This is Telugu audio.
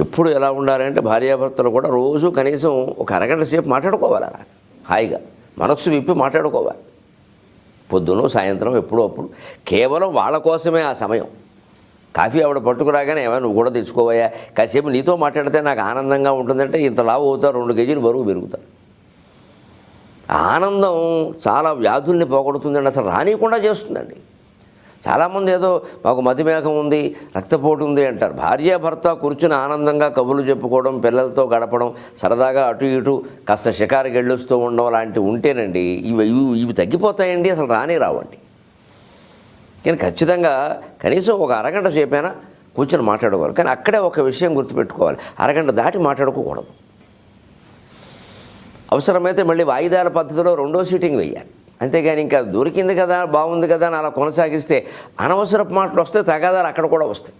ఎప్పుడు ఎలా ఉండాలంటే భార్యాభర్తలు కూడా రోజు కనీసం ఒక అరగంట సేపు మాట్లాడుకోవాలి, అలా హాయిగా మనస్సు విప్పి మాట్లాడుకోవాలి. పొద్దున సాయంత్రం ఎప్పుడో అప్పుడు కేవలం వాళ్ళ కోసమే ఆ సమయం. కాఫీ ఆవిడ పట్టుకురాగానే ఏమైనా నువ్వు కూడా తెచ్చుకోవయ్యా, కాసేపు నీతో మాట్లాడితే నాకు ఆనందంగా ఉంటుందంటే ఇంత లావు అవుతారు, 2 కేజీలు బరువు పెరుగుతారు. ఆనందం చాలా వ్యాధుల్ని పోగొడుతుందండి, అసలు రానియకుండా చేస్తుందండి. చాలామంది ఏదో మాకు మతిమేహం ఉంది, రక్తపోటు ఉంది అంటారు. భార్యాభర్త కూర్చుని ఆనందంగా కబుర్లు చెప్పుకోవడం, పిల్లలతో గడపడం, సరదాగా అటు ఇటు కాస్త షికారుకి వెళ్ళొస్తూ ఉండడం లాంటివి ఉంటేనండి ఇవి తగ్గిపోతాయండి, అసలు రావండి. కానీ ఖచ్చితంగా కనీసం ఒక అరగంట సేపైనా కూర్చొని మాట్లాడుకోవాలి. కానీ అక్కడే ఒక విషయం గుర్తుపెట్టుకోవాలి, అరగంట దాటి మాట్లాడుకోకూడదు. అవసరమైతే మళ్ళీ వాయిదాల పద్ధతిలో 2వ సీటింగ్ వేయాలి. అంతేగాని ఇంకా దొరికింది కదా, బాగుంది కదా అని అలా కొనసాగిస్తే అనవసరపు మాటలు వస్తే తగాదాలు అక్కడ కూడా వస్తాయి.